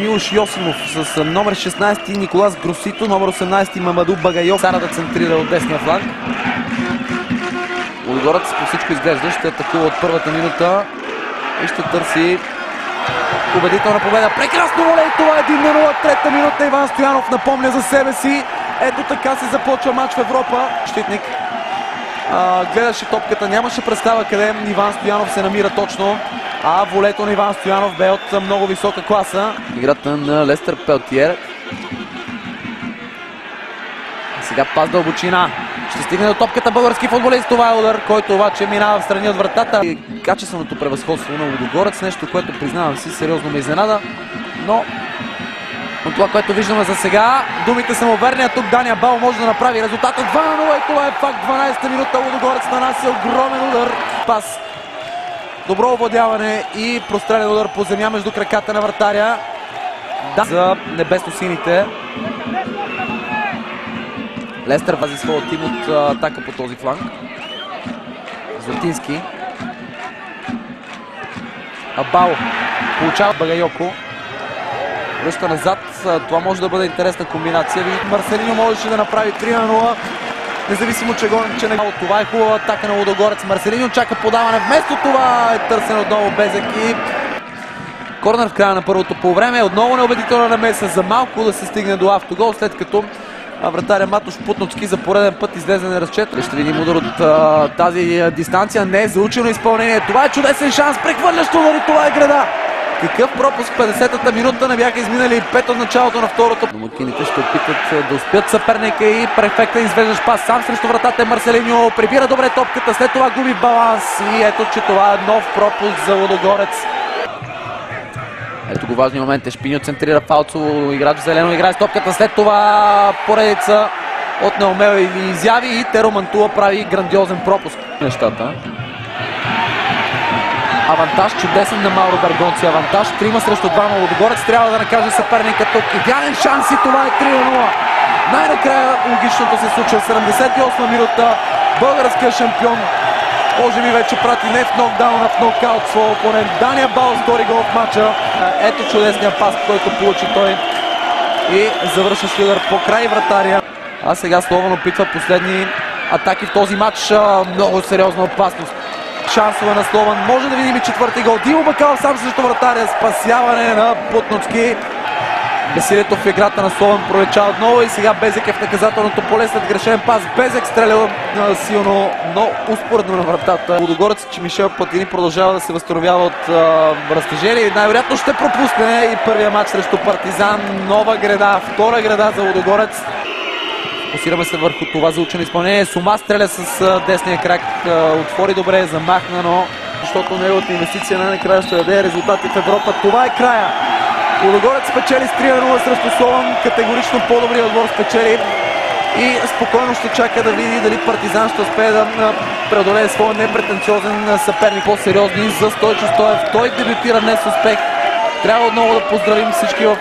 Милош Йосимов с номер 16 Николас Гросито, номер 18 Мамаду Багайов. Сара да центрира от десния фланг. Лудогорец по всичко изглежда ще атакува от първата минута и ще търси победителна победа. Прекрасно волей, това е 1-0, трета минута. Иван Стоянов напомня за себе си. Ето така се започва матч в Европа. Щитник гледаше топката, нямаше представа къде Иван Стоянов се намира точно. А волето на Иван Стоянов бе от много висока класа. Играта на Лестър Пелтиер. Сега пас дълбочина. Ще стигне до топката български футболист. Това е удар, който обаче минава в страни от вратата. Качественото превъзходство на Лудогорец, нещо, което признавам си, сериозно ме изненада. Но от това, което виждаме за сега, думите са му верни, а тук Дания Бал може да направи резултата 2-0 и това е факт. 12-та минута Лудогорец нанася огромен удар. Пас. Добро овладяване и прострелен удар по земя между краката на вратаря. Да, за небесно-сините. Лестър вази своя тим от атака по този фланг. Златински. Абао получава Багайоко. Връща назад. Това може да бъде интересна комбинация. Марселиньо можеше да направи 3-0. Независимо, че не. Това е хубава атака на Лудогорец. Марселиньо чака подаване. Вместо това е търсен отново Безек и корнер в края на първото полувреме. Отново неубедителна намеса за малко да се стигне до автогол, след като вратаря Матош Путноцки за пореден път излезе неразчетен. Ще видим удар от тази дистанция. Не е заучено изпълнение. Това е чудесен шанс. Прехвърлящ удар и това е града. Какъв пропуск в 50-та минута, не бяха изминали 5 от началото на второто. Домакините ще опитат да успят съперника и перфектен извеждащ пас сам срещу вратата е Марселиньо. Прибира добре топката, след това губи баланс и ето, че това е нов пропуск за Лудогорец. Ето го важния момент. Ешпиньо центрира Фалцово, играч зелено, играе с топката, след това поредица от неумели изяви и Теро Мантула прави грандиозен пропуск. Нещата. Авантаж чудесен на Мауро Бергонци. Авантаж 3 срещу 2 Лудогорец. Трябва да накаже съперника тук. Идеален шанс и това е 3-0. Най-накрая логичното се случва. 78 минута. Българския шампион може би вече прати не в нокдаун, а в нокаут своя опонент. Дания Бал втори гол в матча. Ето чудесния пас, който получи той. И завършващ удар по край вратаря. А сега Слован опитва последни атаки в този матч. Много сериозна опасност. Шансове на Слован. Може да видим и четвърти гол. Димо Бакалов сам срещу вратаря. Спасяване на Путноцки. Безсилието в играта на Слован пролеча отново и сега Безек е в наказателното поле след грешен пас. Безек стреля силно, но успоредно на вратата. Лудогорец, че Мишел Платини продължава да се възстановява от разтежение. Най-вероятно ще пропусне и първия матч срещу Партизан. Нова града, втора града за Лудогорец. Фокусираме се върху това заучено изпълнение. Сума стреля с десния крак. Отвори добре, замахна, но защото неговата инвестиция най-накрая ще даде резултати в Европа. Това е края. Лудогорец спечели с 3-0 срещу Слован. Категорично по-добрия отбор спечели. И спокойно ще чака да види дали Партизан ще успее да преодолее своя непретенциозен съперник. По-сериозни за Стойчо Стоев. Той дебютира днес с успех. Трябва отново да поздравим всички в